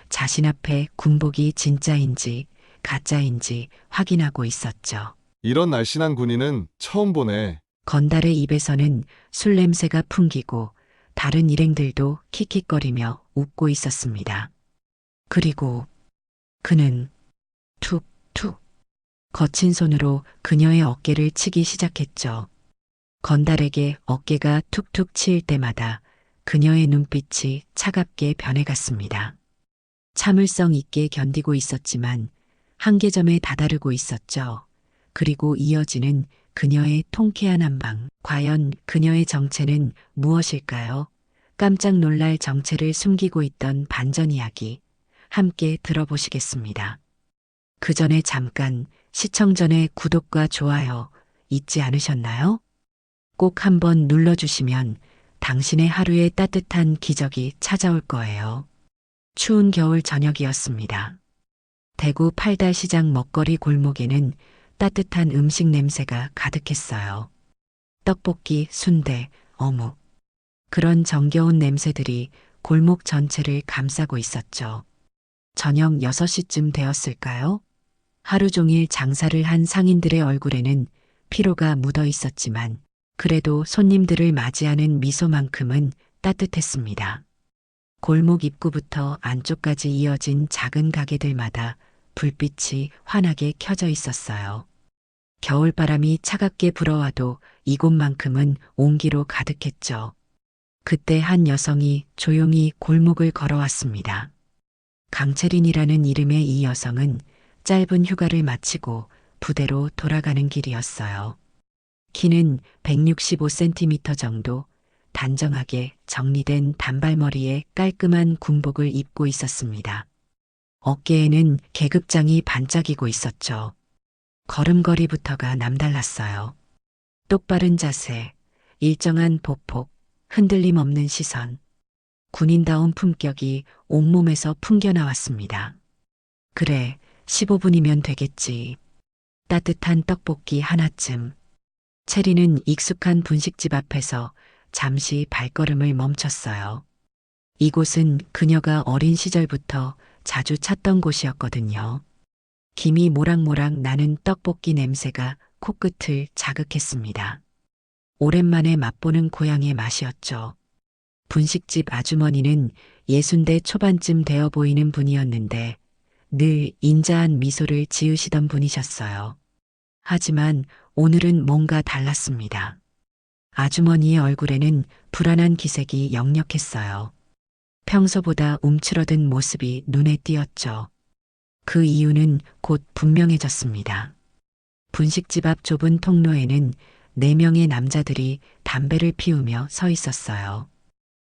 자신 앞에 군복이 진짜인지 가짜인지 확인하고 있었죠. 이런 날씬한 군인은 처음 보네. 건달의 입에서는 술 냄새가 풍기고 다른 일행들도 킥킥거리며 웃고 있었습니다. 그리고 그는 툭툭 거친 손으로 그녀의 어깨를 치기 시작했죠. 건달에게 어깨가 툭툭 치일 때마다 그녀의 눈빛이 차갑게 변해갔습니다. 참을성 있게 견디고 있었지만 한계점에 다다르고 있었죠. 그리고 이어지는 그녀의 통쾌한 한방. 과연 그녀의 정체는 무엇일까요? 깜짝 놀랄 정체를 숨기고 있던 반전 이야기. 함께 들어보시겠습니다. 그 전에 잠깐 시청 전에 구독과 좋아요 잊지 않으셨나요? 꼭 한번 눌러주시면 당신의 하루에 따뜻한 기적이 찾아올 거예요. 추운 겨울 저녁이었습니다. 대구 팔달시장 먹거리 골목에는 따뜻한 음식 냄새가 가득했어요. 떡볶이, 순대, 어묵. 그런 정겨운 냄새들이 골목 전체를 감싸고 있었죠. 저녁 6시쯤 되었을까요? 하루 종일 장사를 한 상인들의 얼굴에는 피로가 묻어 있었지만 그래도 손님들을 맞이하는 미소만큼은 따뜻했습니다. 골목 입구부터 안쪽까지 이어진 작은 가게들마다 불빛이 환하게 켜져 있었어요. 겨울바람이 차갑게 불어와도 이곳만큼은 온기로 가득했죠. 그때 한 여성이 조용히 골목을 걸어왔습니다. 강채린이라는 이름의 이 여성은 짧은 휴가를 마치고 부대로 돌아가는 길이었어요. 키는 165cm 정도, 단정하게 정리된 단발머리에 깔끔한 군복을 입고 있었습니다. 어깨에는 계급장이 반짝이고 있었죠. 걸음걸이부터가 남달랐어요. 똑바른 자세, 일정한 보폭, 흔들림 없는 시선, 군인다운 품격이 온몸에서 풍겨나왔습니다. 그래, 15분이면 되겠지. 따뜻한 떡볶이 하나쯤. 체리는 익숙한 분식집 앞에서 잠시 발걸음을 멈췄어요. 이곳은 그녀가 어린 시절부터 자주 찾던 곳이었거든요. 김이 모락모락 나는 떡볶이 냄새가 코끝을 자극했습니다. 오랜만에 맛보는 고향의 맛이었죠. 분식집 아주머니는 60대 초반쯤 되어 보이는 분이었는데 늘 인자한 미소를 지으시던 분이셨어요. 하지만 오늘은 뭔가 달랐습니다. 아주머니의 얼굴에는 불안한 기색이 역력했어요. 평소보다 움츠러든 모습이 눈에 띄었죠. 그 이유는 곧 분명해졌습니다. 분식집 앞 좁은 통로에는 4명의 남자들이 담배를 피우며 서 있었어요.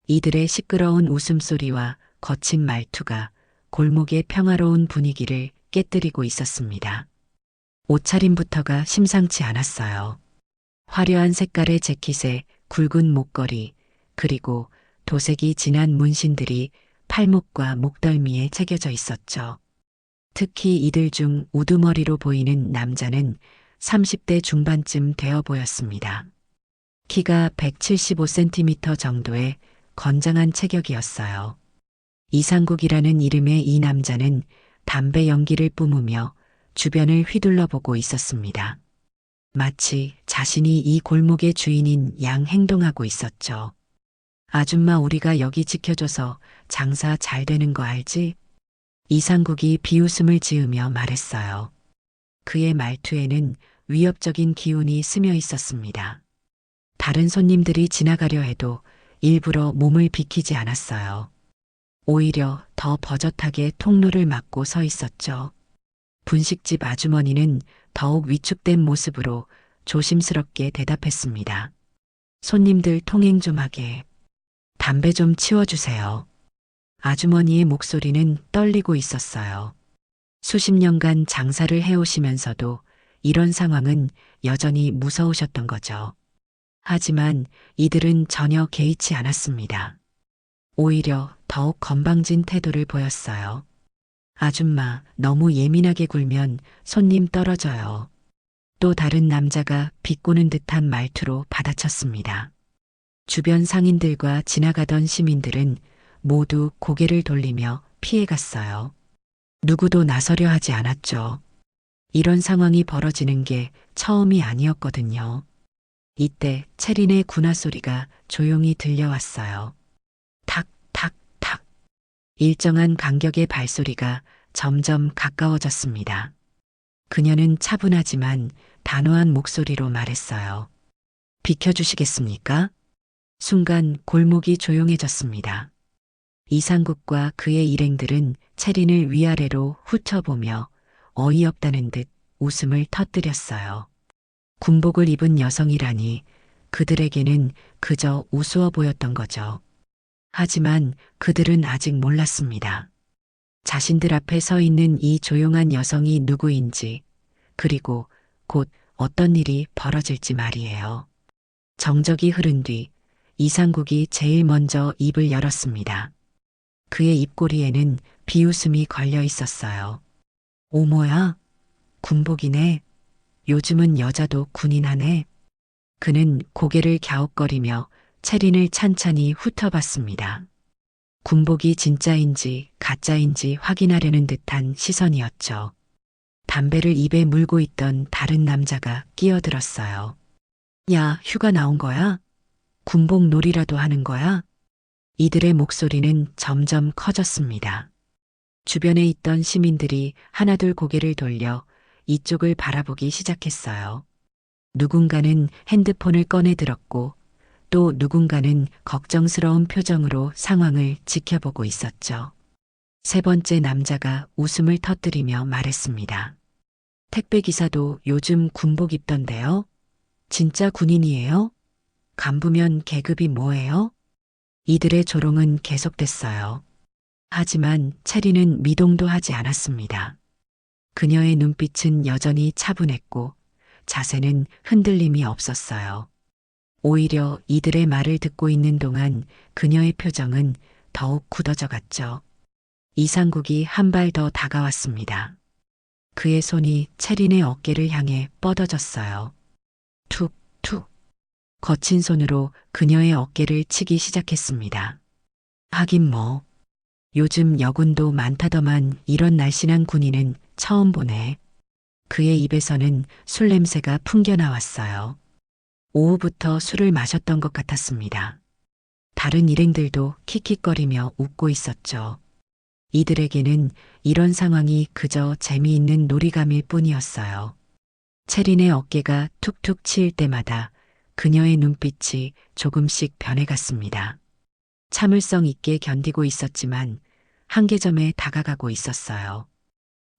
이들의 시끄러운 웃음소리와 거친 말투가 골목의 평화로운 분위기를 깨뜨리고 있었습니다. 옷차림부터가 심상치 않았어요. 화려한 색깔의 재킷에 굵은 목걸이, 그리고 도색이 진한 문신들이 팔목과 목덜미에 새겨져 있었죠. 특히 이들 중 우두머리로 보이는 남자는 30대 중반쯤 되어 보였습니다. 키가 175cm 정도의 건장한 체격이었어요. 이상국이라는 이름의 이 남자는 담배 연기를 뿜으며 주변을 휘둘러 보고 있었습니다. 마치 자신이 이 골목의 주인인 양 행동하고 있었죠. 아줌마 우리가 여기 지켜줘서 장사 잘 되는 거 알지? 이상국이 비웃음을 지으며 말했어요. 그의 말투에는 위협적인 기운이 스며 있었습니다. 다른 손님들이 지나가려 해도 일부러 몸을 비키지 않았어요. 오히려 더 버젓하게 통로를 막고 서 있었죠. 분식집 아주머니는 더욱 위축된 모습으로 조심스럽게 대답했습니다. 손님들 통행 좀 하게. 담배 좀 치워주세요. 아주머니의 목소리는 떨리고 있었어요. 수십 년간 장사를 해오시면서도 이런 상황은 여전히 무서우셨던 거죠. 하지만 이들은 전혀 개의치 않았습니다. 오히려 더욱 건방진 태도를 보였어요. 아줌마, 너무 예민하게 굴면 손님 떨어져요. 또 다른 남자가 비꼬는 듯한 말투로 받아쳤습니다. 주변 상인들과 지나가던 시민들은 모두 고개를 돌리며 피해갔어요. 누구도 나서려 하지 않았죠. 이런 상황이 벌어지는 게 처음이 아니었거든요. 이때 체린의 군화 소리가 조용히 들려왔어요. 탁, 탁, 탁. 일정한 간격의 발소리가 점점 가까워졌습니다. 그녀는 차분하지만 단호한 목소리로 말했어요. 비켜주시겠습니까? 순간 골목이 조용해졌습니다. 이상국과 그의 일행들은 체린을 위아래로 훑어보며 어이없다는 듯 웃음을 터뜨렸어요. 군복을 입은 여성이라니 그들에게는 그저 우스워 보였던 거죠. 하지만 그들은 아직 몰랐습니다. 자신들 앞에 서 있는 이 조용한 여성이 누구인지, 그리고 곧 어떤 일이 벌어질지 말이에요. 정적이 흐른 뒤 이상국이 제일 먼저 입을 열었습니다. 그의 입꼬리에는 비웃음이 걸려 있었어요. 오모야, 군복이네. 요즘은 여자도 군인하네. 그는 고개를 갸웃거리며 체린을 찬찬히 훑어봤습니다. 군복이 진짜인지 가짜인지 확인하려는 듯한 시선이었죠. 담배를 입에 물고 있던 다른 남자가 끼어들었어요. 야, 휴가 나온 거야? 군복 놀이라도 하는 거야? 이들의 목소리는 점점 커졌습니다. 주변에 있던 시민들이 하나둘 고개를 돌려 이쪽을 바라보기 시작했어요. 누군가는 핸드폰을 꺼내 들었고 또 누군가는 걱정스러운 표정으로 상황을 지켜보고 있었죠. 세 번째 남자가 웃음을 터뜨리며 말했습니다. 택배기사도 요즘 군복 입던데요? 진짜 군인이에요? 간부면 계급이 뭐예요? 이들의 조롱은 계속됐어요. 하지만 체리는 미동도 하지 않았습니다. 그녀의 눈빛은 여전히 차분했고 자세는 흔들림이 없었어요. 오히려 이들의 말을 듣고 있는 동안 그녀의 표정은 더욱 굳어져 갔죠. 이상국이 한 발 더 다가왔습니다. 그의 손이 체린의 어깨를 향해 뻗어졌어요. 툭, 툭. 거친 손으로 그녀의 어깨를 치기 시작했습니다. 하긴 뭐, 요즘 여군도 많다더만 이런 날씬한 군인은 처음 보네. 그의 입에서는 술 냄새가 풍겨나왔어요. 오후부터 술을 마셨던 것 같았습니다. 다른 일행들도 킥킥거리며 웃고 있었죠. 이들에게는 이런 상황이 그저 재미있는 놀이감일 뿐이었어요. 체린의 어깨가 툭툭 치일 때마다 그녀의 눈빛이 조금씩 변해갔습니다. 참을성 있게 견디고 있었지만 한계점에 다가가고 있었어요.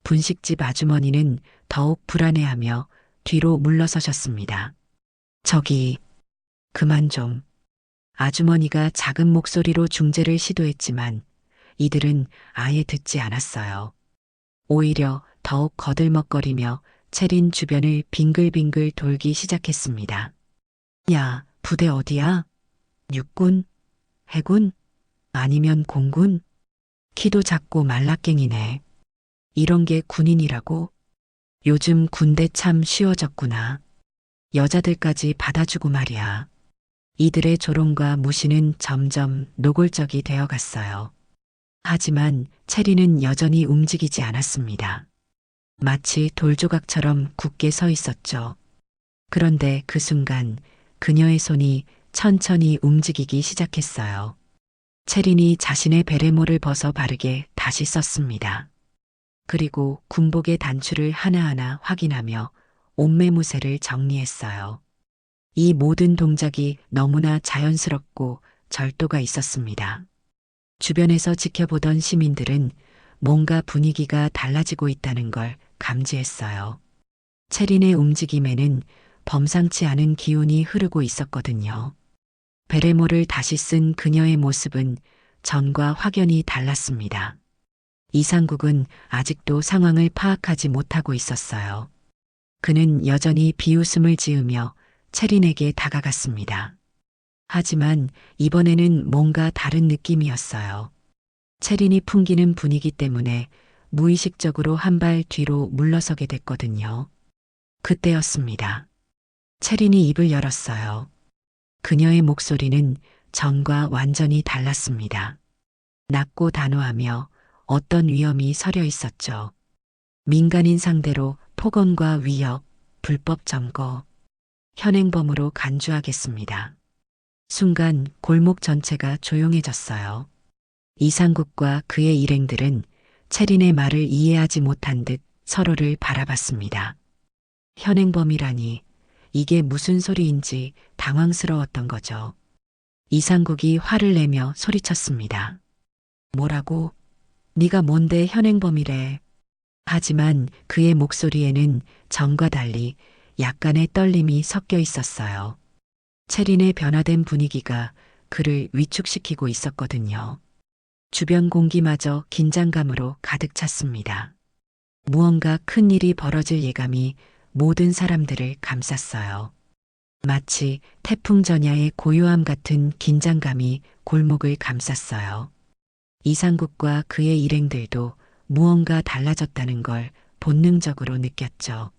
분식집 아주머니는 더욱 불안해하며 뒤로 물러서셨습니다. 저기, 그만 좀. 아주머니가 작은 목소리로 중재를 시도했지만 이들은 아예 듣지 않았어요. 오히려 더욱 거들먹거리며 체린 주변을 빙글빙글 돌기 시작했습니다. 야, 부대 어디야? 육군? 해군? 아니면 공군? 키도 작고 말라깽이네. 이런 게 군인이라고? 요즘 군대 참 쉬워졌구나. 여자들까지 받아주고 말이야. 이들의 조롱과 무시는 점점 노골적이 되어 갔어요. 하지만 체리는 여전히 움직이지 않았습니다. 마치 돌조각처럼 굳게 서 있었죠. 그런데 그 순간 그녀의 손이 천천히 움직이기 시작했어요. 체린이 자신의 베레모를 벗어 바르게 다시 썼습니다. 그리고 군복의 단추를 하나하나 확인하며 옷매무새를 정리했어요. 이 모든 동작이 너무나 자연스럽고 절도가 있었습니다. 주변에서 지켜보던 시민들은 뭔가 분위기가 달라지고 있다는 걸 감지했어요. 체린의 움직임에는 범상치 않은 기운이 흐르고 있었거든요. 베레모를 다시 쓴 그녀의 모습은 전과 확연히 달랐습니다. 이상국은 아직도 상황을 파악하지 못하고 있었어요. 그는 여전히 비웃음을 지으며 체린에게 다가갔습니다. 하지만 이번에는 뭔가 다른 느낌이었어요. 체린이 풍기는 분위기 때문에 무의식적으로 한 발 뒤로 물러서게 됐거든요. 그때였습니다. 체린이 입을 열었어요. 그녀의 목소리는 전과 완전히 달랐습니다. 낮고 단호하며 어떤 위험이 서려 있었죠. 민간인 상대로 폭언과 위협, 불법 점거, 현행범으로 간주하겠습니다. 순간 골목 전체가 조용해졌어요. 이상국과 그의 일행들은 체린의 말을 이해하지 못한 듯 서로를 바라봤습니다. 현행범이라니 이게 무슨 소리인지 당황스러웠던 거죠. 이상국이 화를 내며 소리쳤습니다. 뭐라고? 네가 뭔데 현행범이래. 하지만 그의 목소리에는 전과 달리 약간의 떨림이 섞여 있었어요. 체린의 변화된 분위기가 그를 위축시키고 있었거든요. 주변 공기마저 긴장감으로 가득 찼습니다. 무언가 큰 일이 벌어질 예감이 모든 사람들을 감쌌어요. 마치 태풍 전야의 고요함 같은 긴장감이 골목을 감쌌어요. 이상국과 그의 일행들도 무언가 달라졌다는 걸 본능적으로 느꼈죠.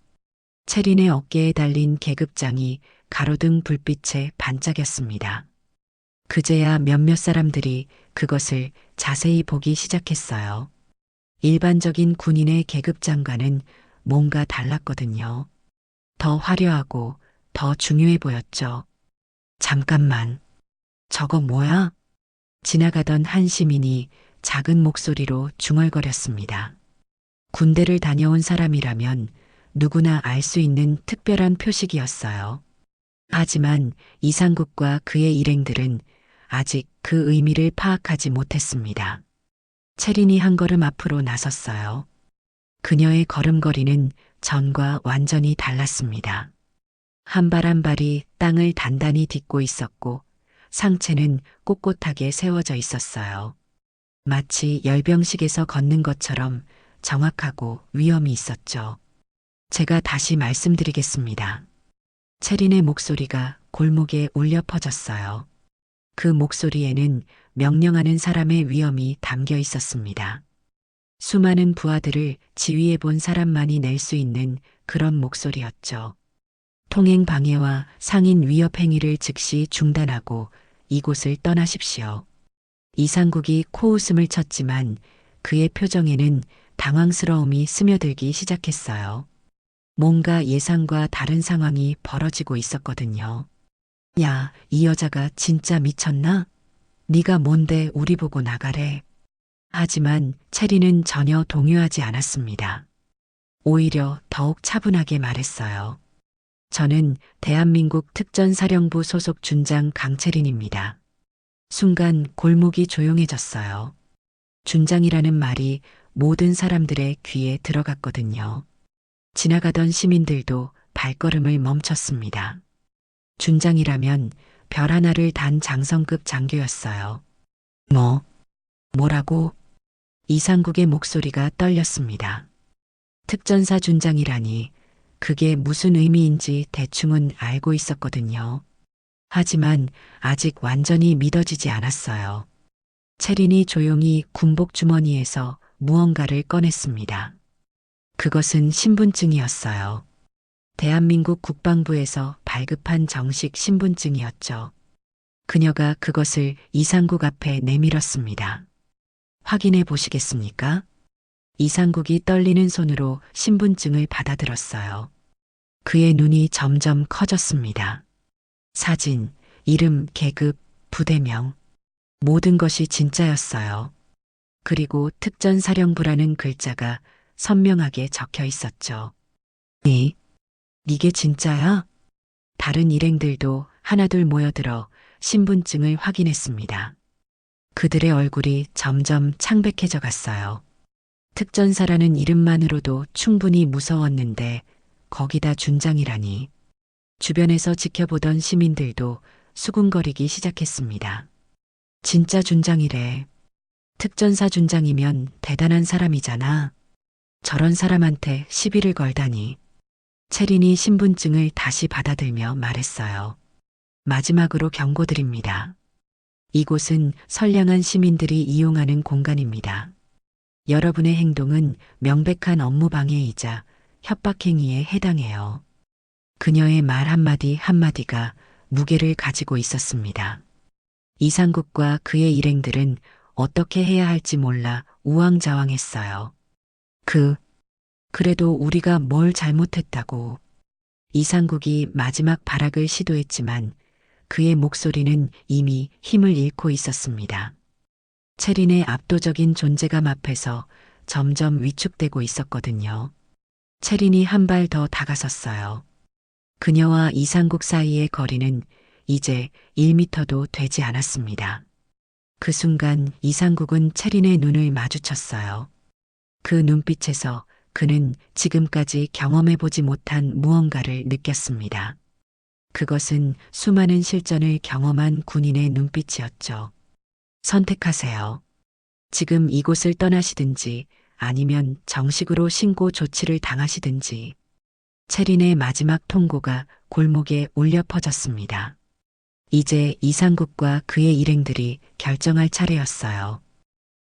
체린의 어깨에 달린 계급장이 가로등 불빛에 반짝였습니다. 그제야 몇몇 사람들이 그것을 자세히 보기 시작했어요. 일반적인 군인의 계급장과는 뭔가 달랐거든요. 더 화려하고 더 중요해 보였죠. 잠깐만, 저거 뭐야? 지나가던 한 시민이 작은 목소리로 중얼거렸습니다. 군대를 다녀온 사람이라면 누구나 알 수 있는 특별한 표식이었어요. 하지만 이상국과 그의 일행들은 아직 그 의미를 파악하지 못했습니다. 체린이 한 걸음 앞으로 나섰어요. 그녀의 걸음걸이는 전과 완전히 달랐습니다. 한 발 한 발이 땅을 단단히 딛고 있었고 상체는 꼿꼿하게 세워져 있었어요. 마치 열병식에서 걷는 것처럼 정확하고 위엄이 있었죠. 제가 다시 말씀드리겠습니다. 체린의 목소리가 골목에 울려 퍼졌어요. 그 목소리에는 명령하는 사람의 위엄이 담겨 있었습니다. 수많은 부하들을 지휘해 본 사람만이 낼 수 있는 그런 목소리였죠. 통행 방해와 상인 위협 행위를 즉시 중단하고 이곳을 떠나십시오. 이상국이 코웃음을 쳤지만 그의 표정에는 당황스러움이 스며들기 시작했어요. 뭔가 예상과 다른 상황이 벌어지고 있었거든요. 야, 이 여자가 진짜 미쳤나? 네가 뭔데 우리 보고 나가래. 하지만 체리는 전혀 동요하지 않았습니다. 오히려 더욱 차분하게 말했어요. 저는 대한민국 특전사령부 소속 준장 강채린입니다. 순간 골목이 조용해졌어요. 준장이라는 말이 모든 사람들의 귀에 들어갔거든요. 지나가던 시민들도 발걸음을 멈췄습니다. 준장이라면 별 하나를 단 장성급 장교였어요. 뭐라고? 이상국의 목소리가 떨렸습니다. 특전사 준장이라니 그게 무슨 의미인지 대충은 알고 있었거든요. 하지만 아직 완전히 믿어지지 않았어요. 체린이 조용히 군복 주머니에서 무언가를 꺼냈습니다. 그것은 신분증이었어요. 대한민국 국방부에서 발급한 정식 신분증이었죠. 그녀가 그것을 이상국 앞에 내밀었습니다. 확인해 보시겠습니까? 이상국이 떨리는 손으로 신분증을 받아들었어요. 그의 눈이 점점 커졌습니다. 사진, 이름, 계급, 부대명, 모든 것이 진짜였어요. 그리고 특전사령부라는 글자가 선명하게 적혀 있었죠. 이게 진짜야? 다른 일행들도 하나둘 모여들어 신분증을 확인했습니다. 그들의 얼굴이 점점 창백해져 갔어요. 특전사라는 이름만으로도 충분히 무서웠는데 거기다 준장이라니. 주변에서 지켜보던 시민들도 수군거리기 시작했습니다. 진짜 준장이래. 특전사 준장이면 대단한 사람이잖아. 저런 사람한테 시비를 걸다니. 체린이 신분증을 다시 받아들며 말했어요. 마지막으로 경고드립니다. 이곳은 선량한 시민들이 이용하는 공간입니다. 여러분의 행동은 명백한 업무 방해이자 협박행위에 해당해요. 그녀의 말 한마디 한마디가 무게를 가지고 있었습니다. 이상국과 그의 일행들은 어떻게 해야 할지 몰라 우왕좌왕했어요. 그래도 우리가 뭘 잘못했다고. 이상국이 마지막 발악을 시도했지만 그의 목소리는 이미 힘을 잃고 있었습니다. 체린의 압도적인 존재감 앞에서 점점 위축되고 있었거든요. 체린이 한 발 더 다가섰어요. 그녀와 이상국 사이의 거리는 이제 1미터도 되지 않았습니다. 그 순간 이상국은 체린의 눈을 마주쳤어요. 그 눈빛에서 그는 지금까지 경험해보지 못한 무언가를 느꼈습니다. 그것은 수많은 실전을 경험한 군인의 눈빛이었죠. 선택하세요. 지금 이곳을 떠나시든지 아니면 정식으로 신고 조치를 당하시든지. 체린의 마지막 통고가 골목에 울려 퍼졌습니다. 이제 이상국과 그의 일행들이 결정할 차례였어요.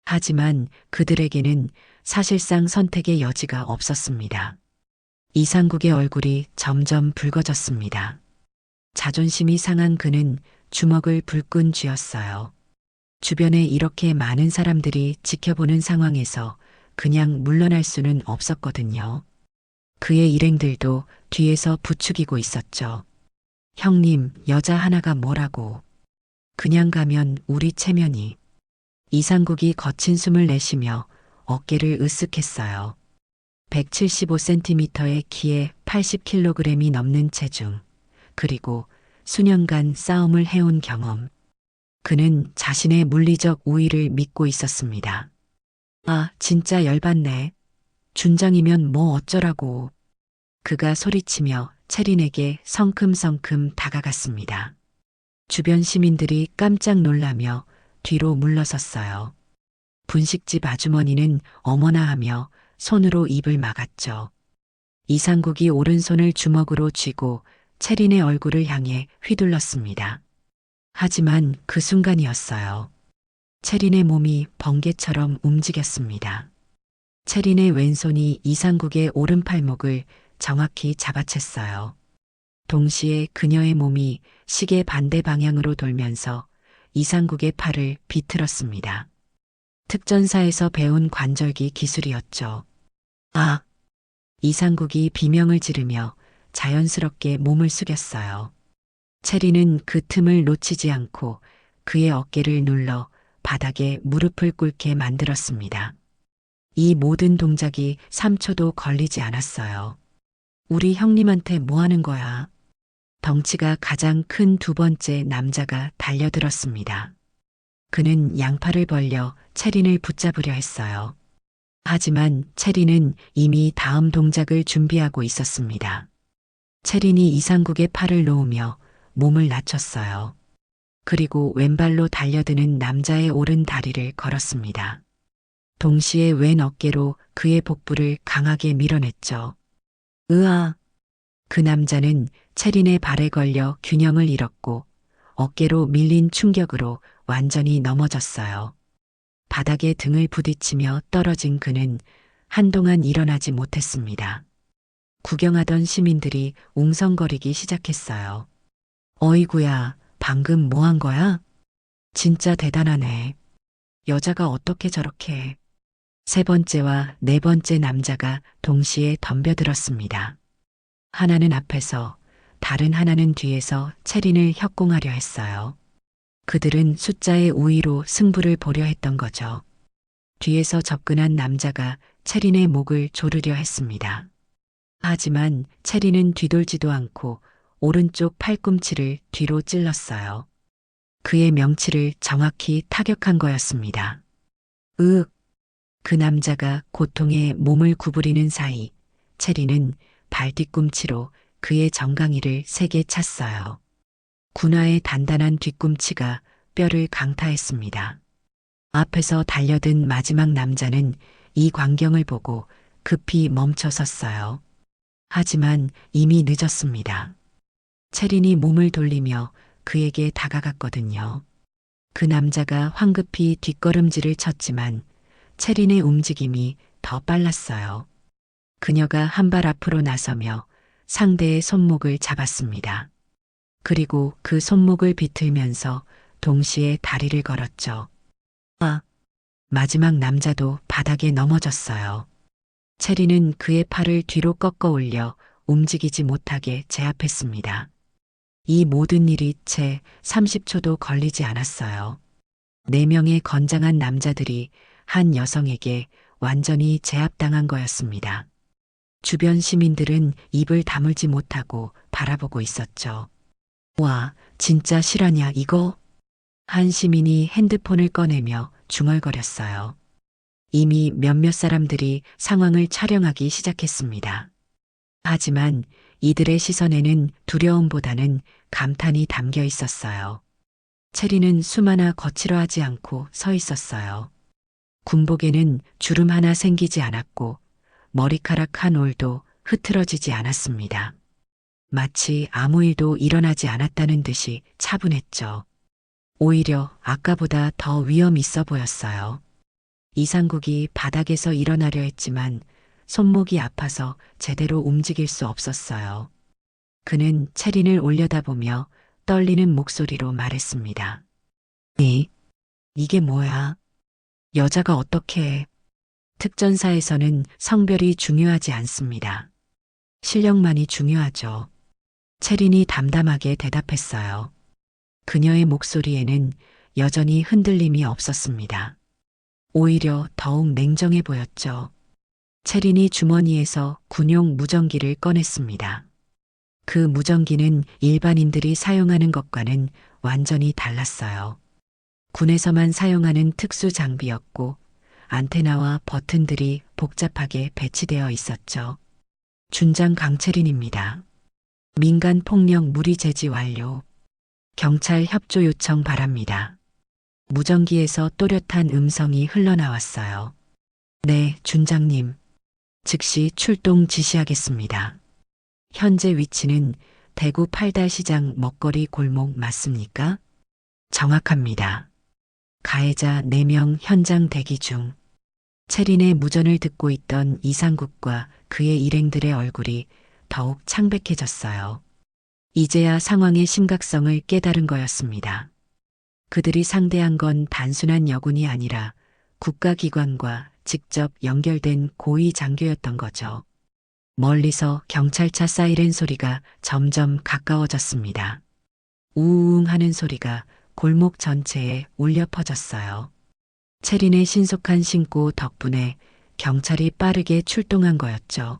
하지만 그들에게는 사실상 선택의 여지가 없었습니다. 이상국의 얼굴이 점점 붉어졌습니다. 자존심이 상한 그는 주먹을 불끈 쥐었어요. 주변에 이렇게 많은 사람들이 지켜보는 상황에서 그냥 물러날 수는 없었거든요. 그의 일행들도 뒤에서 부추기고 있었죠. 형님, 여자 하나가 뭐라고. 그냥 가면 우리 체면이. 이상국이 거친 숨을 내쉬며 어깨를 으쓱했어요. 175cm의 키에 80kg이 넘는 체중, 그리고 수년간 싸움을 해온 경험. 그는 자신의 물리적 우위를 믿고 있었습니다. 아, 진짜 열받네. 준장이면 뭐 어쩌라고. 그가 소리치며 체린에게 성큼성큼 다가갔습니다. 주변 시민들이 깜짝 놀라며 뒤로 물러섰어요. 분식집 아주머니는 어머나 하며 손으로 입을 막았죠. 이상국이 오른손을 주먹으로 쥐고 체린의 얼굴을 향해 휘둘렀습니다. 하지만 그 순간이었어요. 체린의 몸이 번개처럼 움직였습니다. 체린의 왼손이 이상국의 오른팔목을 정확히 잡아챘어요. 동시에 그녀의 몸이 시계 반대 방향으로 돌면서 이상국의 팔을 비틀었습니다. 특전사에서 배운 관절기 기술이었죠. 아! 이상국이 비명을 지르며 자연스럽게 몸을 숙였어요. 체리는 그 틈을 놓치지 않고 그의 어깨를 눌러 바닥에 무릎을 꿇게 만들었습니다. 이 모든 동작이 3초도 걸리지 않았어요. 우리 형님한테 뭐 하는 거야? 덩치가 가장 큰 두 번째 남자가 달려들었습니다. 그는 양팔을 벌려 체린을 붙잡으려 했어요. 하지만 체린은 이미 다음 동작을 준비하고 있었습니다. 체린이 이상국의 팔을 놓으며 몸을 낮췄어요. 그리고 왼발로 달려드는 남자의 오른 다리를 걸었습니다. 동시에 왼 어깨로 그의 복부를 강하게 밀어냈죠. 으아! 그 남자는 체린의 발에 걸려 균형을 잃었고 어깨로 밀린 충격으로 완전히 넘어졌어요. 바닥에 등을 부딪히며 떨어진 그는 한동안 일어나지 못했습니다. 구경하던 시민들이 웅성거리기 시작했어요. 어이구야, 방금 뭐 한 거야? 진짜 대단하네. 여자가 어떻게 저렇게. 세 번째와 네 번째 남자가 동시에 덤벼들었습니다. 하나는 앞에서, 다른 하나는 뒤에서 체린을 협공하려 했어요. 그들은 숫자의 우위로 승부를 보려 했던 거죠. 뒤에서 접근한 남자가 체린의 목을 조르려 했습니다. 하지만 체린은 뒤돌지도 않고 오른쪽 팔꿈치를 뒤로 찔렀어요. 그의 명치를 정확히 타격한 거였습니다. 으윽! 그 남자가 고통에 몸을 구부리는 사이 체린은 발 뒤꿈치로 그의 정강이를 세게 찼어요. 군화의 단단한 뒤꿈치가 뼈를 강타했습니다. 앞에서 달려든 마지막 남자는 이 광경을 보고 급히 멈춰 섰어요. 하지만 이미 늦었습니다. 체린이 몸을 돌리며 그에게 다가갔거든요. 그 남자가 황급히 뒷걸음질을 쳤지만 체린의 움직임이 더 빨랐어요. 그녀가 한 발 앞으로 나서며 상대의 손목을 잡았습니다. 그리고 그 손목을 비틀면서 동시에 다리를 걸었죠. 아! 마지막 남자도 바닥에 넘어졌어요. 체리는 그의 팔을 뒤로 꺾어 올려 움직이지 못하게 제압했습니다. 이 모든 일이 채 30초도 걸리지 않았어요. 4명의 건장한 남자들이 한 여성에게 완전히 제압당한 거였습니다. 주변 시민들은 입을 다물지 못하고 바라보고 있었죠. 와, 진짜 실화냐 이거? 한 시민이 핸드폰을 꺼내며 중얼거렸어요. 이미 몇몇 사람들이 상황을 촬영하기 시작했습니다. 하지만 이들의 시선에는 두려움보다는 감탄이 담겨 있었어요. 체리는 숨 하나 거칠어하지 않고 서 있었어요. 군복에는 주름 하나 생기지 않았고 머리카락 한 올도 흐트러지지 않았습니다. 마치 아무 일도 일어나지 않았다는 듯이 차분했죠. 오히려 아까보다 더 위험 있어 보였어요. 이상국이 바닥에서 일어나려 했지만 손목이 아파서 제대로 움직일 수 없었어요. 그는 체린을 올려다보며 떨리는 목소리로 말했습니다. 이게 뭐야? 여자가 어떻게 해? 특전사에서는 성별이 중요하지 않습니다. 실력만이 중요하죠. 체린이 담담하게 대답했어요. 그녀의 목소리에는 여전히 흔들림이 없었습니다. 오히려 더욱 냉정해 보였죠. 체린이 주머니에서 군용 무전기를 꺼냈습니다. 그 무전기는 일반인들이 사용하는 것과는 완전히 달랐어요. 군에서만 사용하는 특수 장비였고 안테나와 버튼들이 복잡하게 배치되어 있었죠. 준장 강채린입니다. 민간 폭력 무리 제지 완료. 경찰 협조 요청 바랍니다. 무전기에서 또렷한 음성이 흘러나왔어요. 네, 준장님. 즉시 출동 지시하겠습니다. 현재 위치는 대구 팔달시장 먹거리 골목 맞습니까? 정확합니다. 가해자 4명 현장 대기 중. 체린의 무전을 듣고 있던 이상국과 그의 일행들의 얼굴이 더욱 창백해졌어요. 이제야 상황의 심각성을 깨달은 거였습니다. 그들이 상대한 건 단순한 여군이 아니라 국가기관과 직접 연결된 고위 장교였던 거죠. 멀리서 경찰차 사이렌 소리가 점점 가까워졌습니다. 우웅 하는 소리가 골목 전체에 울려 퍼졌어요. 체린의 신속한 신고 덕분에 경찰이 빠르게 출동한 거였죠.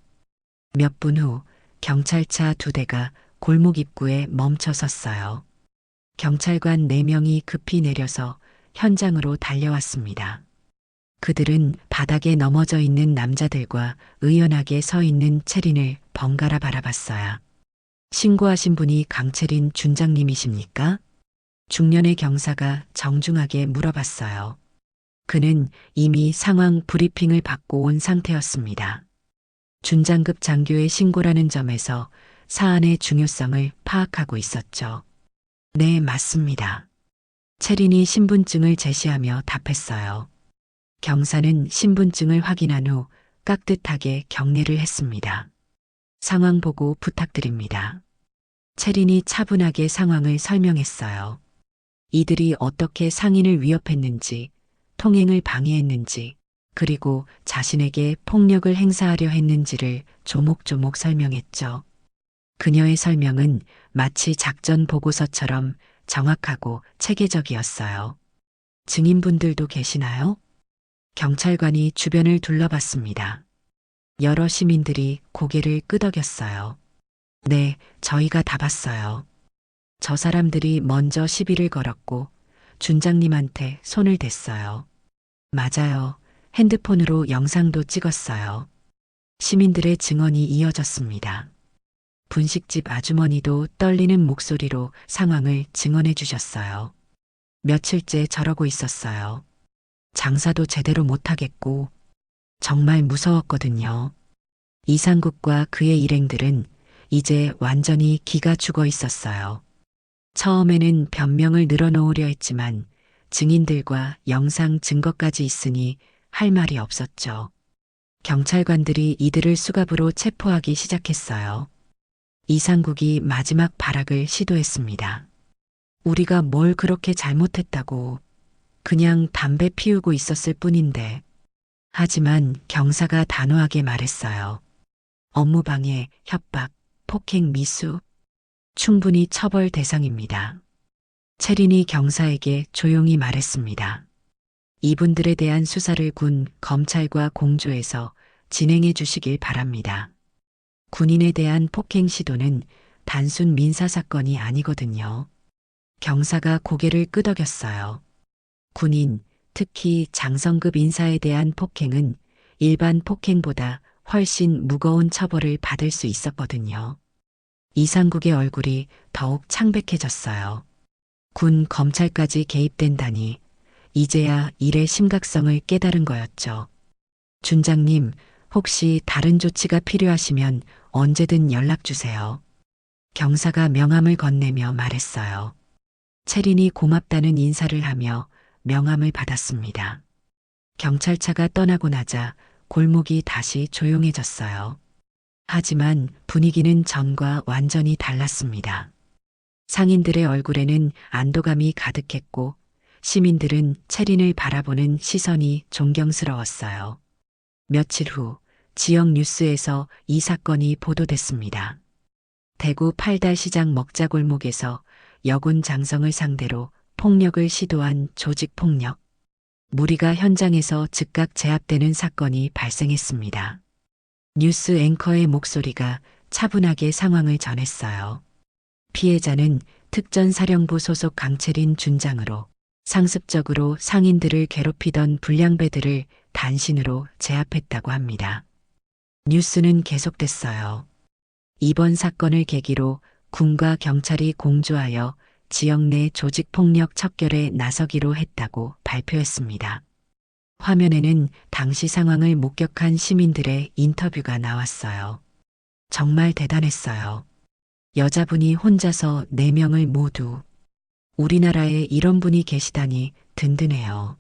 몇 분 후 경찰차 2대가 골목 입구에 멈춰 섰어요. 경찰관 4명이 급히 내려서 현장으로 달려왔습니다. 그들은 바닥에 넘어져 있는 남자들과 의연하게 서 있는 체린을 번갈아 바라봤어요. 신고하신 분이 강체린 준장님이십니까? 중년의 경사가 정중하게 물어봤어요. 그는 이미 상황 브리핑을 받고 온 상태였습니다. 준장급 장교의 신고라는 점에서 사안의 중요성을 파악하고 있었죠. 네, 맞습니다. 체린이 신분증을 제시하며 답했어요. 경사는 신분증을 확인한 후 깍듯하게 경례를 했습니다. 상황 보고 부탁드립니다. 체린이 차분하게 상황을 설명했어요. 이들이 어떻게 상인을 위협했는지, 통행을 방해했는지, 그리고 자신에게 폭력을 행사하려 했는지를 조목조목 설명했죠. 그녀의 설명은 마치 작전 보고서처럼 정확하고 체계적이었어요. 증인분들도 계시나요? 경찰관이 주변을 둘러봤습니다. 여러 시민들이 고개를 끄덕였어요. 네, 저희가 다 봤어요. 저 사람들이 먼저 시비를 걸었고 준장님한테 손을 댔어요. 맞아요. 핸드폰으로 영상도 찍었어요. 시민들의 증언이 이어졌습니다. 분식집 아주머니도 떨리는 목소리로 상황을 증언해 주셨어요. 며칠째 저러고 있었어요. 장사도 제대로 못하겠고 정말 무서웠거든요. 이상국과 그의 일행들은 이제 완전히 기가 죽어 있었어요. 처음에는 변명을 늘어놓으려 했지만 증인들과 영상 증거까지 있으니 할 말이 없었죠. 경찰관들이 이들을 수갑으로 체포하기 시작했어요. 이상국이 마지막 발악을 시도했습니다. 우리가 뭘 그렇게 잘못했다고. 그냥 담배 피우고 있었을 뿐인데. 하지만 경사가 단호하게 말했어요. 업무방해, 협박, 폭행 미수. 충분히 처벌 대상입니다. 체린이 경사에게 조용히 말했습니다. 이분들에 대한 수사를 군, 검찰과 공조해서 진행해 주시길 바랍니다. 군인에 대한 폭행 시도는 단순 민사사건이 아니거든요. 경사가 고개를 끄덕였어요. 군인, 특히 장성급 인사에 대한 폭행은 일반 폭행보다 훨씬 무거운 처벌을 받을 수 있었거든요. 이상국의 얼굴이 더욱 창백해졌어요. 군 검찰까지 개입된다니 이제야 일의 심각성을 깨달은 거였죠. 준장님, 혹시 다른 조치가 필요하시면 언제든 연락 주세요. 경사가 명함을 건네며 말했어요. 체린이 고맙다는 인사를 하며 명함을 받았습니다. 경찰차가 떠나고 나자 골목이 다시 조용해졌어요. 하지만 분위기는 전과 완전히 달랐습니다. 상인들의 얼굴에는 안도감이 가득했고 시민들은 체린을 바라보는 시선이 존경스러웠어요. 며칠 후 지역 뉴스에서 이 사건이 보도됐습니다. 대구 팔달시장 먹자골목에서 여군 장성을 상대로 폭력을 시도한 조직폭력. 무리가 현장에서 즉각 제압되는 사건이 발생했습니다. 뉴스 앵커의 목소리가 차분하게 상황을 전했어요. 피해자는 특전사령부 소속 강채린 준장으로 상습적으로 상인들을 괴롭히던 불량배들을 단신으로 제압했다고 합니다. 뉴스는 계속됐어요. 이번 사건을 계기로 군과 경찰이 공조하여 지역 내 조직폭력 척결에 나서기로 했다고 발표했습니다. 화면에는 당시 상황을 목격한 시민들의 인터뷰가 나왔어요. 정말 대단했어요. 여자분이 혼자서 4명을 모두. 우리나라에 이런 분이 계시다니 든든해요.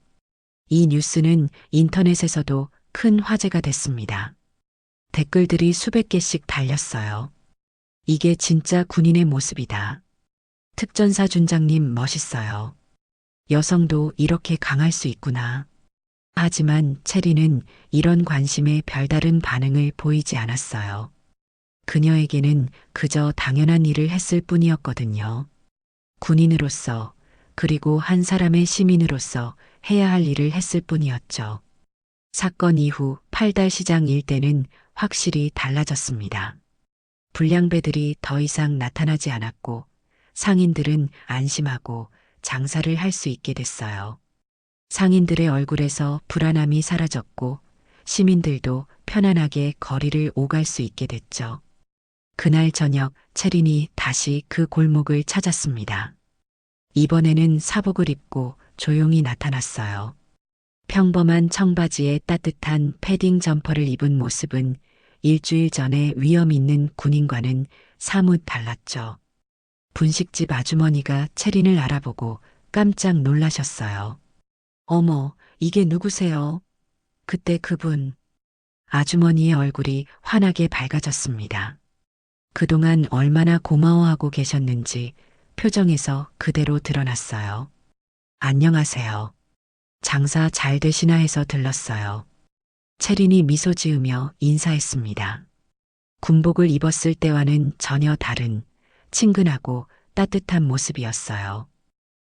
이 뉴스는 인터넷에서도 큰 화제가 됐습니다. 댓글들이 수백 개씩 달렸어요. 이게 진짜 군인의 모습이다. 특전사 준장님 멋있어요. 여성도 이렇게 강할 수 있구나. 하지만 체리는 이런 관심에 별다른 반응을 보이지 않았어요. 그녀에게는 그저 당연한 일을 했을 뿐이었거든요. 군인으로서 그리고 한 사람의 시민으로서 해야 할 일을 했을 뿐이었죠. 사건 이후 팔달시장 일대는 확실히 달라졌습니다. 불량배들이 더 이상 나타나지 않았고 상인들은 안심하고 장사를 할 수 있게 됐어요. 상인들의 얼굴에서 불안함이 사라졌고 시민들도 편안하게 거리를 오갈 수 있게 됐죠. 그날 저녁 체린이 다시 그 골목을 찾았습니다. 이번에는 사복을 입고 조용히 나타났어요. 평범한 청바지에 따뜻한 패딩 점퍼를 입은 모습은 일주일 전에 위험 있는 군인과는 사뭇 달랐죠. 분식집 아주머니가 체린을 알아보고 깜짝 놀라셨어요. 어머, 이게 누구세요? 그때 그분. 아주머니의 얼굴이 환하게 밝아졌습니다. 그동안 얼마나 고마워하고 계셨는지 표정에서 그대로 드러났어요. 안녕하세요. 장사 잘 되시나 해서 들렀어요. 체린이 미소 지으며 인사했습니다. 군복을 입었을 때와는 전혀 다른 친근하고 따뜻한 모습이었어요.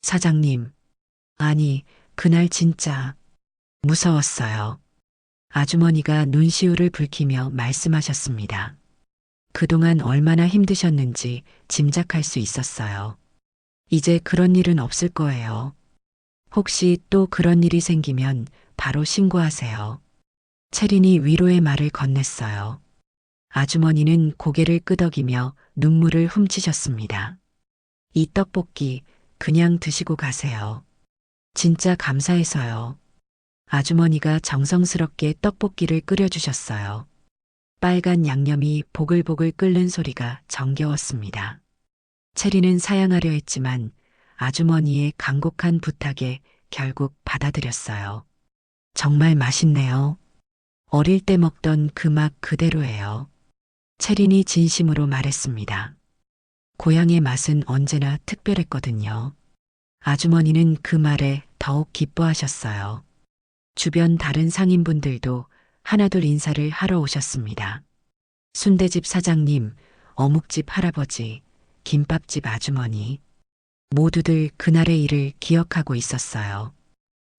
사장님, 아니, 그날 진짜 무서웠어요. 아주머니가 눈시울을 붉히며 말씀하셨습니다. 그동안 얼마나 힘드셨는지 짐작할 수 있었어요. 이제 그런 일은 없을 거예요. 혹시 또 그런 일이 생기면 바로 신고하세요. 체린이 위로의 말을 건넸어요. 아주머니는 고개를 끄덕이며 눈물을 훔치셨습니다. 이 떡볶이 그냥 드시고 가세요. 진짜 감사해서요. 아주머니가 정성스럽게 떡볶이를 끓여주셨어요. 빨간 양념이 보글보글 끓는 소리가 정겨웠습니다. 체리는 사양하려 했지만 아주머니의 간곡한 부탁에 결국 받아들였어요. 정말 맛있네요. 어릴 때 먹던 그 맛 그대로예요. 체린이 진심으로 말했습니다. 고향의 맛은 언제나 특별했거든요. 아주머니는 그 말에 더욱 기뻐하셨어요. 주변 다른 상인분들도 하나둘 인사를 하러 오셨습니다. 순대집 사장님, 어묵집 할아버지, 김밥집 아주머니. 모두들 그날의 일을 기억하고 있었어요.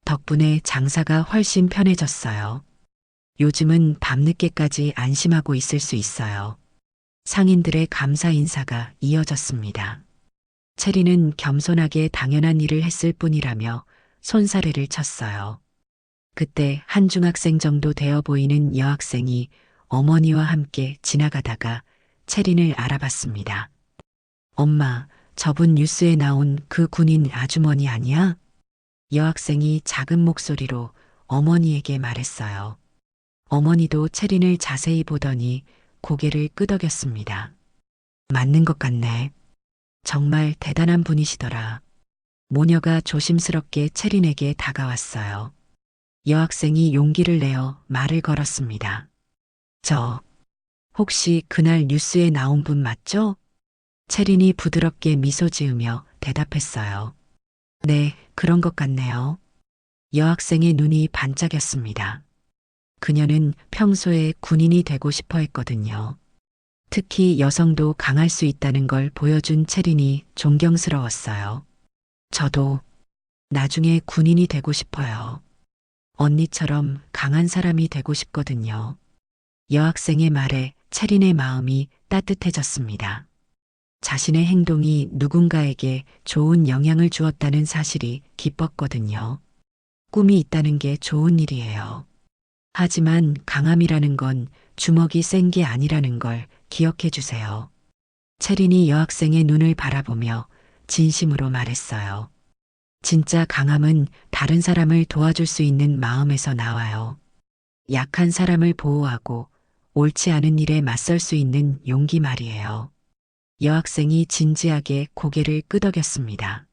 덕분에 장사가 훨씬 편해졌어요. 요즘은 밤늦게까지 안심하고 있을 수 있어요. 상인들의 감사 인사가 이어졌습니다. 체리는 겸손하게 당연한 일을 했을 뿐이라며 손사래를 쳤어요. 그때 한 중학생 정도 되어 보이는 여학생이 어머니와 함께 지나가다가 체린을 알아봤습니다. 엄마, 저분 뉴스에 나온 그 군인 아주머니 아니야? 여학생이 작은 목소리로 어머니에게 말했어요. 어머니도 체린을 자세히 보더니 고개를 끄덕였습니다. 맞는 것 같네. 정말 대단한 분이시더라. 모녀가 조심스럽게 체린에게 다가왔어요. 여학생이 용기를 내어 말을 걸었습니다. 혹시 그날 뉴스에 나온 분 맞죠? 체린이 부드럽게 미소 지으며 대답했어요. 네, 그런 것 같네요. 여학생의 눈이 반짝였습니다. 그녀는 평소에 군인이 되고 싶어 했거든요. 특히 여성도 강할 수 있다는 걸 보여준 체린이 존경스러웠어요. 저도 나중에 군인이 되고 싶어요. 언니처럼 강한 사람이 되고 싶거든요. 여학생의 말에 체린의 마음이 따뜻해졌습니다. 자신의 행동이 누군가에게 좋은 영향을 주었다는 사실이 기뻤거든요. 꿈이 있다는 게 좋은 일이에요. 하지만 강함이라는 건 주먹이 센 게 아니라는 걸 기억해 주세요. 체린이 여학생의 눈을 바라보며 진심으로 말했어요. 진짜 강함은 다른 사람을 도와줄 수 있는 마음에서 나와요. 약한 사람을 보호하고 옳지 않은 일에 맞설 수 있는 용기 말이에요. 여학생이 진지하게 고개를 끄덕였습니다.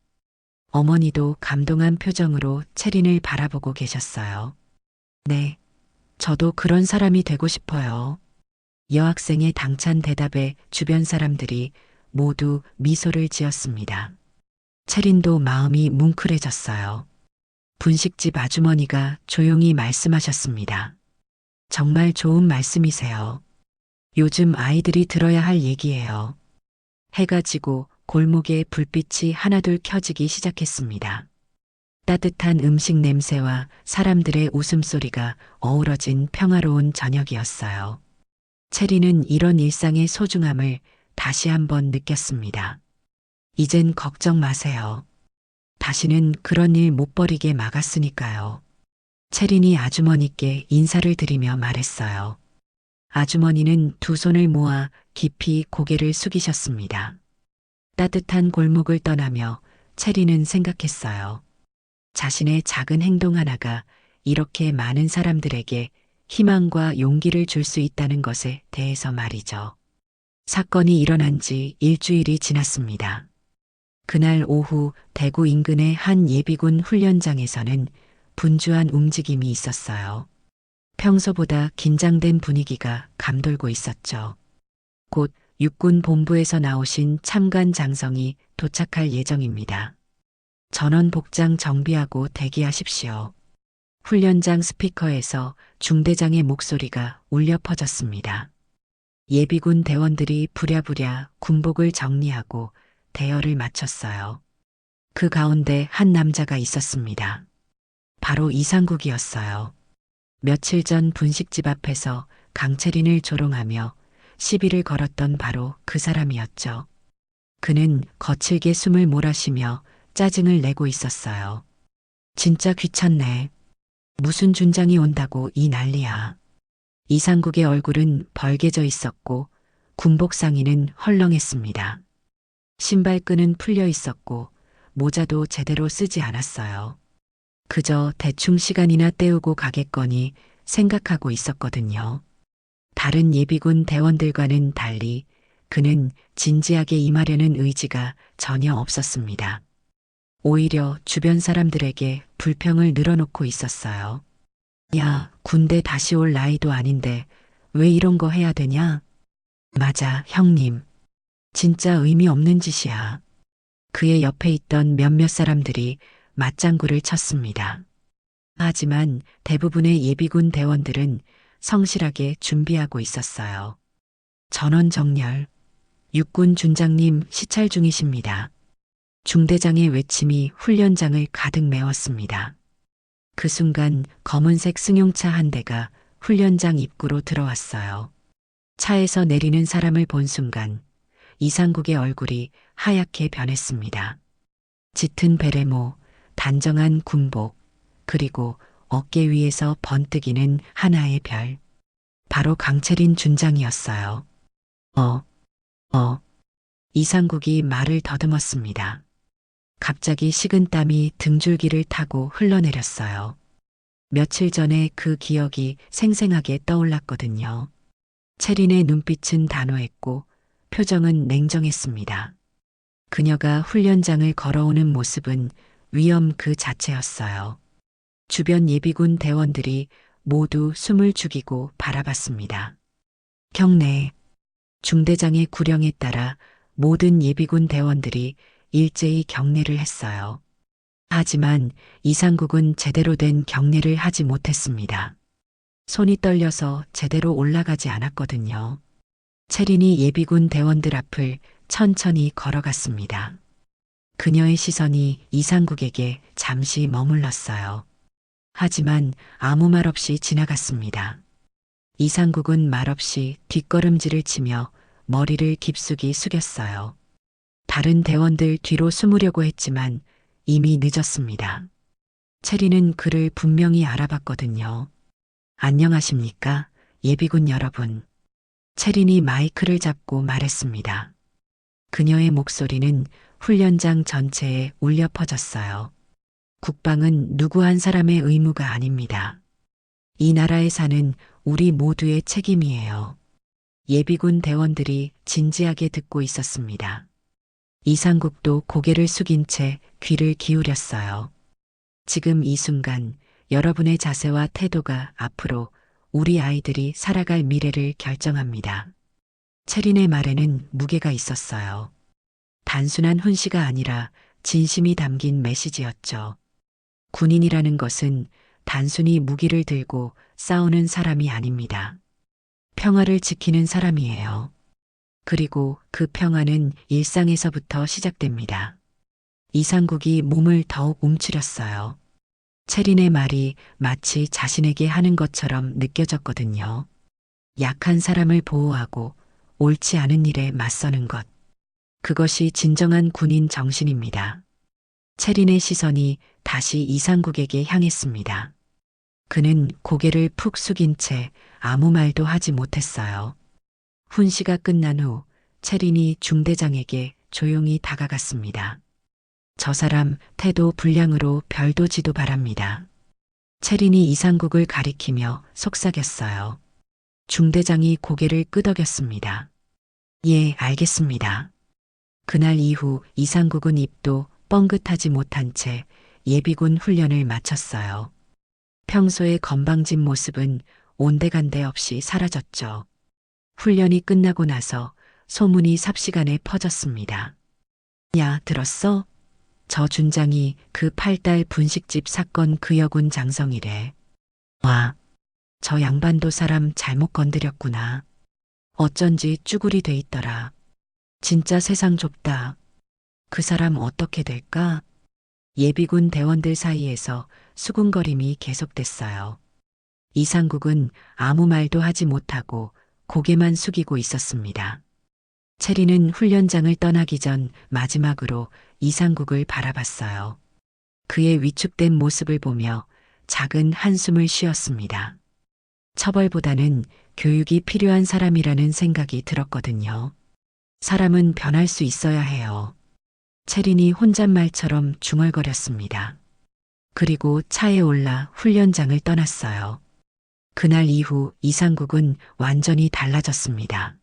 어머니도 감동한 표정으로 체린을 바라보고 계셨어요. 네, 저도 그런 사람이 되고 싶어요. 여학생의 당찬 대답에 주변 사람들이 모두 미소를 지었습니다. 체린도 마음이 뭉클해졌어요. 분식집 아주머니가 조용히 말씀하셨습니다. 정말 좋은 말씀이세요. 요즘 아이들이 들어야 할 얘기예요. 해가 지고 골목에 불빛이 하나둘 켜지기 시작했습니다. 따뜻한 음식 냄새와 사람들의 웃음소리가 어우러진 평화로운 저녁이었어요. 체리는 이런 일상의 소중함을 다시 한번 느꼈습니다. 이젠 걱정 마세요. 다시는 그런 일 못 벌이게 막았으니까요. 체린이 아주머니께 인사를 드리며 말했어요. 아주머니는 두 손을 모아 깊이 고개를 숙이셨습니다. 따뜻한 골목을 떠나며 체리는 생각했어요. 자신의 작은 행동 하나가 이렇게 많은 사람들에게 희망과 용기를 줄 수 있다는 것에 대해서 말이죠. 사건이 일어난 지 일주일이 지났습니다. 그날 오후 대구 인근의 한 예비군 훈련장에서는 분주한 움직임이 있었어요. 평소보다 긴장된 분위기가 감돌고 있었죠. 곧 육군 본부에서 나오신 참관 장성이 도착할 예정입니다. 전원 복장 정비하고 대기하십시오. 훈련장 스피커에서 중대장의 목소리가 울려 퍼졌습니다. 예비군 대원들이 부랴부랴 군복을 정리하고 대열을 마쳤어요. 그 가운데 한 남자가 있었습니다. 바로 이상국이었어요. 며칠 전 분식집 앞에서 강채린을 조롱하며 시비를 걸었던 바로 그 사람이었죠. 그는 거칠게 숨을 몰아쉬며 짜증을 내고 있었어요. 진짜 귀찮네. 무슨 준장이 온다고 이 난리야. 이상국의 얼굴은 벌개져 있었고 군복 상의는 헐렁했습니다. 신발끈은 풀려 있었고 모자도 제대로 쓰지 않았어요. 그저 대충 시간이나 때우고 가겠거니 생각하고 있었거든요. 다른 예비군 대원들과는 달리 그는 진지하게 임하려는 의지가 전혀 없었습니다. 오히려 주변 사람들에게 불평을 늘어놓고 있었어요. 야, 군대 다시 올 나이도 아닌데 왜 이런 거 해야 되냐? 맞아, 형님. 진짜 의미 없는 짓이야. 그의 옆에 있던 몇몇 사람들이 맞장구를 쳤습니다. 하지만 대부분의 예비군 대원들은 성실하게 준비하고 있었어요. 전원 정렬. 육군 준장님 시찰 중이십니다. 중대장의 외침이 훈련장을 가득 메웠습니다. 그 순간 검은색 승용차 한 대가 훈련장 입구로 들어왔어요. 차에서 내리는 사람을 본 순간 이상국의 얼굴이 하얗게 변했습니다. 짙은 베레모, 단정한 군복, 그리고 어깨 위에서 번뜩이는 하나의 별. 바로 강채린 준장이었어요. 이상국이 말을 더듬었습니다. 갑자기 식은땀이 등줄기를 타고 흘러내렸어요. 며칠 전에 그 기억이 생생하게 떠올랐거든요. 채린의 눈빛은 단호했고 표정은 냉정했습니다. 그녀가 훈련장을 걸어오는 모습은 위험 그 자체였어요. 주변 예비군 대원들이 모두 숨을 죽이고 바라봤습니다. 경례. 중대장의 구령에 따라 모든 예비군 대원들이 일제히 경례를 했어요. 하지만 이상국은 제대로 된 경례를 하지 못했습니다. 손이 떨려서 제대로 올라가지 않았거든요. 채린이 예비군 대원들 앞을 천천히 걸어갔습니다. 그녀의 시선이 이상국에게 잠시 머물렀어요. 하지만 아무 말 없이 지나갔습니다. 이상국은 말없이 뒷걸음질을 치며 머리를 깊숙이 숙였어요. 다른 대원들 뒤로 숨으려고 했지만 이미 늦었습니다. 채리는 그를 분명히 알아봤거든요. 안녕하십니까, 예비군 여러분. 채린이 마이크를 잡고 말했습니다. 그녀의 목소리는 훈련장 전체에 울려 퍼졌어요. 국방은 누구 한 사람의 의무가 아닙니다. 이 나라에 사는 우리 모두의 책임이에요. 예비군 대원들이 진지하게 듣고 있었습니다. 이상국도 고개를 숙인 채 귀를 기울였어요. 지금 이 순간 여러분의 자세와 태도가 앞으로 우리 아이들이 살아갈 미래를 결정합니다. 채린의 말에는 무게가 있었어요. 단순한 훈시가 아니라 진심이 담긴 메시지였죠. 군인이라는 것은 단순히 무기를 들고 싸우는 사람이 아닙니다. 평화를 지키는 사람이에요. 그리고 그 평화는 일상에서부터 시작됩니다. 이상국이 몸을 더욱 움츠렸어요. 채린의 말이 마치 자신에게 하는 것처럼 느껴졌거든요. 약한 사람을 보호하고 옳지 않은 일에 맞서는 것. 그것이 진정한 군인 정신입니다. 채린의 시선이 다시 이상국에게 향했습니다. 그는 고개를 푹 숙인 채 아무 말도 하지 못했어요. 훈시가 끝난 후 채린이 중대장에게 조용히 다가갔습니다. 저 사람 태도 불량으로 별도 지도 바랍니다. 채린이 이상국을 가리키며 속삭였어요. 중대장이 고개를 끄덕였습니다. 예, 알겠습니다. 그날 이후 이상국은 입도 뻥긋하지 못한 채 예비군 훈련을 마쳤어요. 평소의 건방진 모습은 온데간데 없이 사라졌죠. 훈련이 끝나고 나서 소문이 삽시간에 퍼졌습니다. 야, 들었어? 저 준장이 그 8달 분식집 사건 그 여군 장성이래. 와, 저 양반도 사람 잘못 건드렸구나. 어쩐지 쭈구리 돼 있더라. 진짜 세상 좁다. 그 사람 어떻게 될까? 예비군 대원들 사이에서 수군거림이 계속됐어요. 이상국은 아무 말도 하지 못하고 고개만 숙이고 있었습니다. 채리는 훈련장을 떠나기 전 마지막으로 이상국을 바라봤어요. 그의 위축된 모습을 보며 작은 한숨을 쉬었습니다. 처벌보다는 교육이 필요한 사람이라는 생각이 들었거든요. 사람은 변할 수 있어야 해요. 채린이 혼잣말처럼 중얼거렸습니다. 그리고 차에 올라 훈련장을 떠났어요. 그날 이후 이상국은 완전히 달라졌습니다.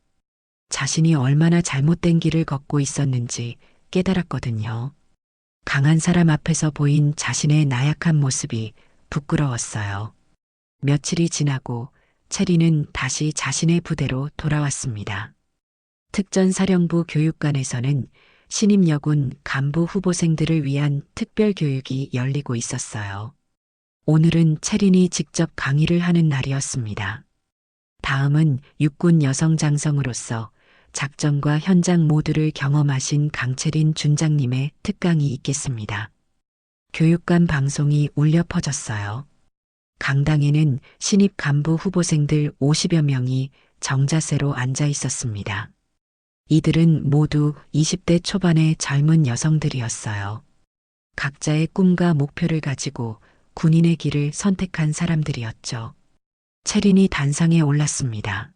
자신이 얼마나 잘못된 길을 걷고 있었는지 깨달았거든요. 강한 사람 앞에서 보인 자신의 나약한 모습이 부끄러웠어요. 며칠이 지나고 채리는 다시 자신의 부대로 돌아왔습니다. 특전사령부 교육관에서는 신입여군 간부 후보생들을 위한 특별 교육이 열리고 있었어요. 오늘은 채린이 직접 강의를 하는 날이었습니다. 다음은 육군 여성 장성으로서 작전과 현장 모두를 경험하신 강채린 준장님의 특강이 있겠습니다. 교육관 방송이 울려 퍼졌어요. 강당에는 신입 간부 후보생들 50여 명이 정자세로 앉아 있었습니다. 이들은 모두 20대 초반의 젊은 여성들이었어요. 각자의 꿈과 목표를 가지고 군인의 길을 선택한 사람들이었죠. 채린이 단상에 올랐습니다.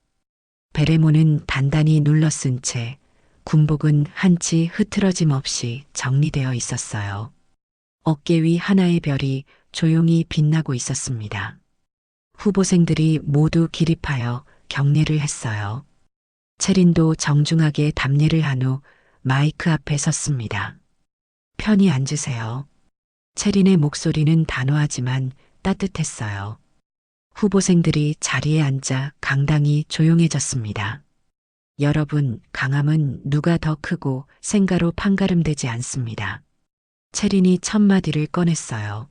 베레모는 단단히 눌러쓴 채 군복은 한치 흐트러짐 없이 정리되어 있었어요. 어깨 위 하나의 별이 조용히 빛나고 있었습니다. 후보생들이 모두 기립하여 경례를 했어요. 채린도 정중하게 답례를 한 후 마이크 앞에 섰습니다. 편히 앉으세요. 채린의 목소리는 단호하지만 따뜻했어요. 후보생들이 자리에 앉아 강당이 조용해졌습니다. 여러분, 강함은 누가 더 크고 생가로 판가름되지 않습니다. 채린이 첫 마디를 꺼냈어요.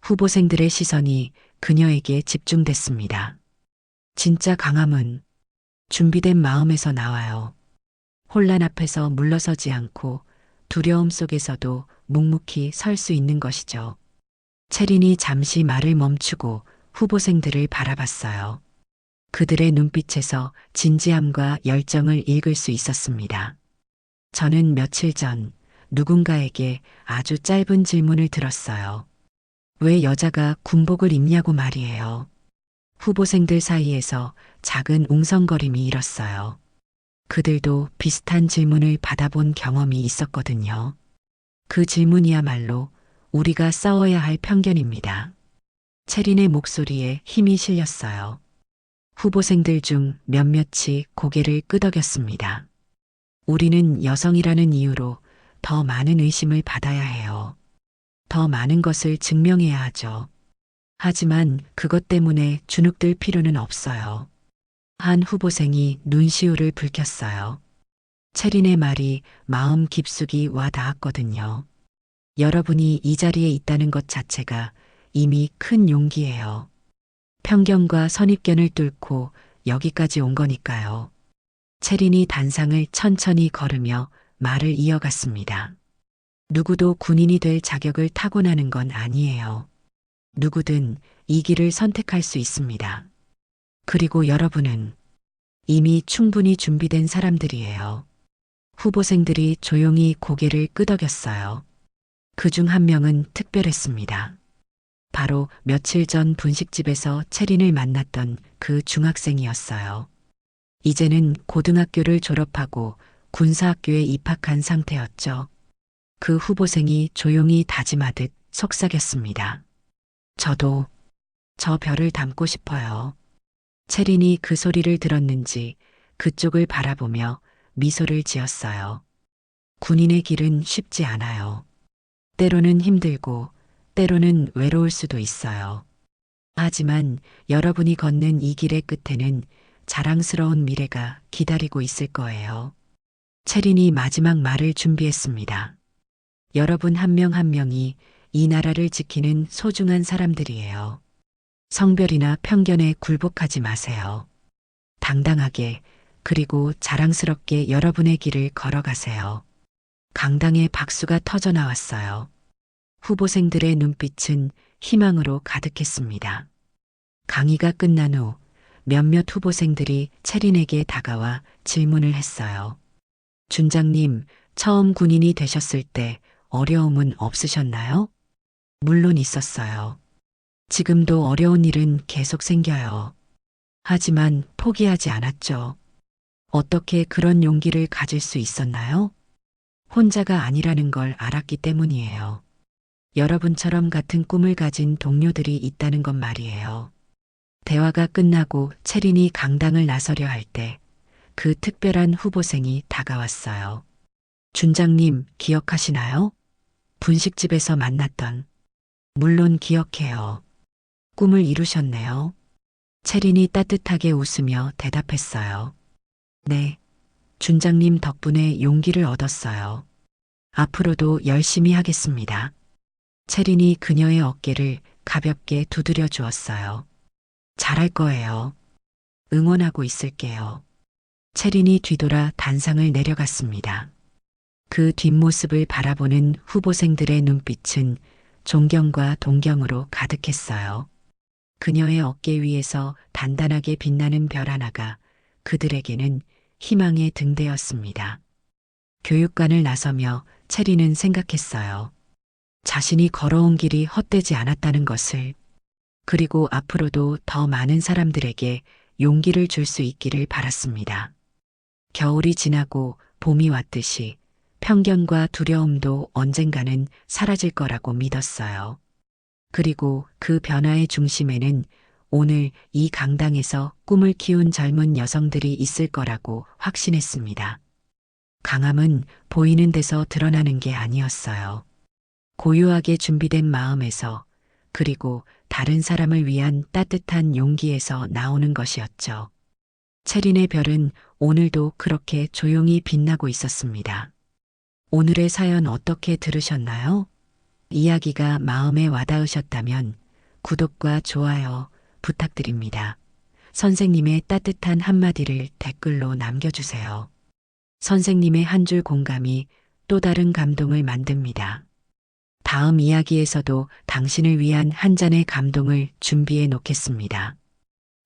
후보생들의 시선이 그녀에게 집중됐습니다. 진짜 강함은 준비된 마음에서 나와요. 혼란 앞에서 물러서지 않고 두려움 속에서도 묵묵히 설 수 있는 것이죠. 채린이 잠시 말을 멈추고 후보생들을 바라봤어요. 그들의 눈빛에서 진지함과 열정을 읽을 수 있었습니다. 저는 며칠 전 누군가에게 아주 짧은 질문을 들었어요. 왜 여자가 군복을 입냐고 말이에요. 후보생들 사이에서 작은 웅성거림이 일었어요. 그들도 비슷한 질문을 받아본 경험이 있었거든요. 그 질문이야말로 우리가 싸워야 할 편견입니다. 채린의 목소리에 힘이 실렸어요. 후보생들 중 몇몇이 고개를 끄덕였습니다. 우리는 여성이라는 이유로 더 많은 의심을 받아야 해요. 더 많은 것을 증명해야 하죠. 하지만 그것 때문에 주눅들 필요는 없어요. 한 후보생이 눈시울을 붉혔어요. 채린의 말이 마음 깊숙이 와 닿았거든요. 여러분이 이 자리에 있다는 것 자체가 이미 큰 용기예요. 편견과 선입견을 뚫고 여기까지 온 거니까요. 채린이 단상을 천천히 걸으며 말을 이어갔습니다. 누구도 군인이 될 자격을 타고나는 건 아니에요. 누구든 이 길을 선택할 수 있습니다. 그리고 여러분은 이미 충분히 준비된 사람들이에요. 후보생들이 조용히 고개를 끄덕였어요. 그중 한 명은 특별했습니다. 바로 며칠 전 분식집에서 채린을 만났던 그 중학생이었어요. 이제는 고등학교를 졸업하고 군사학교에 입학한 상태였죠. 그 후보생이 조용히 다짐하듯 속삭였습니다. 저도 저 별을 담고 싶어요. 채린이 그 소리를 들었는지 그쪽을 바라보며 미소를 지었어요. 군인의 길은 쉽지 않아요. 때로는 힘들고 때로는 외로울 수도 있어요. 하지만 여러분이 걷는 이 길의 끝에는 자랑스러운 미래가 기다리고 있을 거예요. 채린이 마지막 말을 준비했습니다. 여러분 한 명 한 명이 이 나라를 지키는 소중한 사람들이에요. 성별이나 편견에 굴복하지 마세요. 당당하게 그리고 자랑스럽게 여러분의 길을 걸어가세요. 강당에 박수가 터져 나왔어요. 후보생들의 눈빛은 희망으로 가득했습니다. 강의가 끝난 후 몇몇 후보생들이 채린에게 다가와 질문을 했어요. 준장님, 처음 군인이 되셨을 때 어려움은 없으셨나요? 물론 있었어요. 지금도 어려운 일은 계속 생겨요. 하지만 포기하지 않았죠. 어떻게 그런 용기를 가질 수 있었나요? 혼자가 아니라는 걸 알았기 때문이에요. 여러분처럼 같은 꿈을 가진 동료들이 있다는 것 말이에요. 대화가 끝나고 채린이 강당을 나서려 할 때 그 특별한 후보생이 다가왔어요. 준장님, 기억하시나요? 분식집에서 만났던. 물론 기억해요. 꿈을 이루셨네요. 채린이 따뜻하게 웃으며 대답했어요. 네, 준장님 덕분에 용기를 얻었어요. 앞으로도 열심히 하겠습니다. 채린이 그녀의 어깨를 가볍게 두드려 주었어요. 잘할 거예요. 응원하고 있을게요. 채린이 뒤돌아 단상을 내려갔습니다. 그 뒷모습을 바라보는 후보생들의 눈빛은 존경과 동경으로 가득했어요. 그녀의 어깨 위에서 단단하게 빛나는 별 하나가 그들에게는 희망의 등대였습니다. 교육관을 나서며 채리는 생각했어요. 자신이 걸어온 길이 헛되지 않았다는 것을, 그리고 앞으로도 더 많은 사람들에게 용기를 줄 수 있기를 바랐습니다. 겨울이 지나고 봄이 왔듯이 편견과 두려움도 언젠가는 사라질 거라고 믿었어요. 그리고 그 변화의 중심에는 오늘 이 강당에서 꿈을 키운 젊은 여성들이 있을 거라고 확신했습니다. 강함은 보이는 데서 드러나는 게 아니었어요. 고요하게 준비된 마음에서, 그리고 다른 사람을 위한 따뜻한 용기에서 나오는 것이었죠. 채린의 별은 오늘도 그렇게 조용히 빛나고 있었습니다. 오늘의 사연 어떻게 들으셨나요? 이야기가 마음에 와닿으셨다면 구독과 좋아요 부탁드립니다. 선생님의 따뜻한 한마디를 댓글로 남겨주세요. 선생님의 한 줄 공감이 또 다른 감동을 만듭니다. 다음 이야기에서도 당신을 위한 한 잔의 감동을 준비해 놓겠습니다.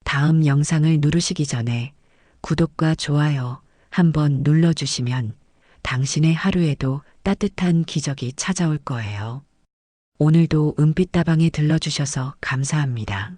다음 영상을 누르시기 전에 구독과 좋아요 한번 눌러주시면 당신의 하루에도 따뜻한 기적이 찾아올 거예요. 오늘도 은빛다방에 들러주셔서 감사합니다.